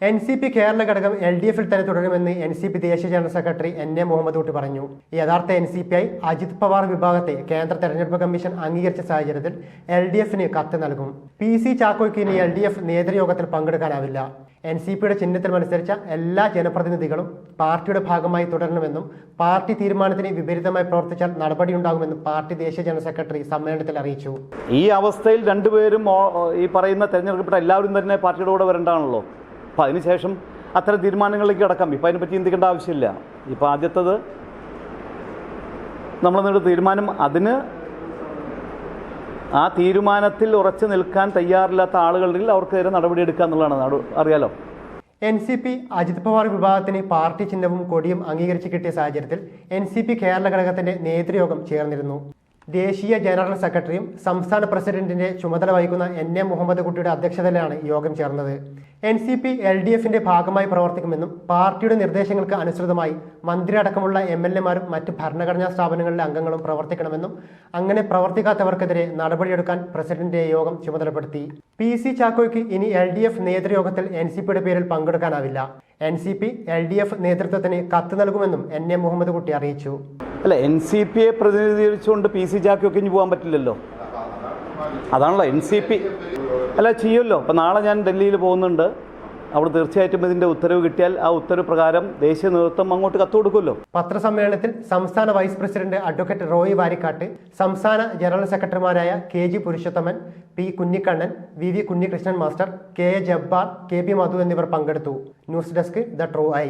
NCP Kerala ഘടകം LDF-ൽ തന്നെ തുടരുമെന്ന് NCP ദേശീയ ജനറൽ സെക്രട്ടറി NA മുഹമ്മദ് കുട്ടി പറഞ്ഞു. യഥാർത്ഥ NCP-ആയി അജിത് പവാർ വിഭാഗത്തെ കേന്ദ്ര തെരഞ്ഞെടുപ്പ് കമ്മീഷൻ അംഗീകരിച്ച സാഹചര്യത്തിൽ LDF-ന് കത്ത് നൽകും. PC ചാക്കോയ്ക്ക് ഇനി LDF നേതൃയോഗത്തിൽ പങ്കെടുക്കാനാവില്ല. NCP-യുടെ ചിഹ്നത്തിൽ മത്സരിച്ച എല്ലാ ജനപ്രതിനിധികളും പാർട്ടിയുടെ ഭാഗമായി തുടരണമെന്നും പാർട്ടി തീരുമാനത്തിന് വിപരീതമായി പ്രവർത്തിച്ചാൽ നടപടിയുണ്ടാകുമെന്നും പാർട്ടി ദേശീയ ജനറൽ സെക്രട്ടറി സമ്മേളനത്തിൽ അറിയിച്ചു. ഈ അവസ്ഥയിൽ രണ്ടുപേരും ഈ പറയുന്ന തെരഞ്ഞെടുക്കപ്പെട്ട എല്ലാവരും തന്നെ പാർട്ടിയുടെ കൂടെ വരേണ്ടതാണല്ലോ. അപ്പോൾ അതിനുശേഷം അത്തരം തീരുമാനങ്ങളിലേക്ക് കടക്കാം. ഇപ്പം അതിനെപ്പറ്റി ചിന്തിക്കേണ്ട ആവശ്യമില്ല. ഇപ്പോൾ ആദ്യത്തത് നമ്മളെന്നൊരു തീരുമാനം, അതിന് ആ തീരുമാനത്തിൽ ഉറച്ചു നിൽക്കാൻ തയ്യാറില്ലാത്ത ആളുകളിൽ അവർക്കെതിരെ നടപടിയെടുക്കുക എന്നുള്ളതാണ്. അറിയാലോ, NCP അജിത് പവാർ വിഭാഗത്തിന് പാർട്ടി ചിഹ്നവും കൊടിയും അംഗീകരിച്ച് കിട്ടിയ സാഹചര്യത്തിൽ NCP കേരള ഘടകത്തിന്റെ നേതൃയോഗം ചേർന്നിരുന്നു. ദേശീയ ജനറൽ സെക്രട്ടറിയും സംസ്ഥാന പ്രസിഡന്റിന്റെ ചുമതല വഹിക്കുന്ന NA മുഹമ്മദ് കുട്ടിയുടെ അധ്യക്ഷതയിലാണ് യോഗം ചേർന്നത്. NCP LDF-ന്റെ ഭാഗമായി പ്രവർത്തിക്കുമെന്നും പാർട്ടിയുടെ നിർദ്ദേശങ്ങൾക്ക് അനുസൃതമായി മന്ത്രി അടക്കമുള്ള MLA-മാരും മറ്റ് ഭരണഘടനാ സ്ഥാപനങ്ങളിലെ അംഗങ്ങളും പ്രവർത്തിക്കണമെന്നും അങ്ങനെ പ്രവർത്തിക്കാത്തവർക്കെതിരെ നടപടിയെടുക്കാൻ പ്രസിഡന്റ് യോഗം ചുമതലപ്പെടുത്തി. PC ചാക്കോയ്ക്ക് ഇനി LDF നേതൃയോഗത്തിൽ NCP-യുടെ പേരിൽ പങ്കെടുക്കാനാവില്ല. NCP LDF നേതൃത്വത്തിന് കത്ത് നൽകുമെന്നും NA മുഹമ്മദ് കുട്ടി അറിയിച്ചു. അല്ല, NCP-യെ പ്രതിനിധീകരിച്ചുകൊണ്ട് PC ചാക്കോയ്ക്ക് ഇനി പോകാൻ പറ്റില്ലല്ലോ. അതാണല്ലോ NCP അല്ല ചെയ്യുമല്ലോ. അപ്പം നാളെ ഞാൻ ഡൽഹിയിൽ പോകുന്നുണ്ട്. അവിടെ തീർച്ചയായിട്ടും ഇതിൻ്റെ ഉത്തരവ് കിട്ടിയാൽ ആ ഉത്തരവ് പ്രകാരം ദേശീയ നേതൃത്വം അങ്ങോട്ട് കത്ത് കൊടുക്കുമല്ലോ. പത്രസമ്മേളനത്തിൽ സംസ്ഥാന vice president advocate Roy Varikkat, സംസ്ഥാന ജനറൽ സെക്രട്ടറിമാരായ KG Purushothaman, P Kunhikannan, VV Kunhikrishnan master, KA Jabbar, KB Madhu എന്നിവർ പങ്കെടുത്തു. News desk the true I.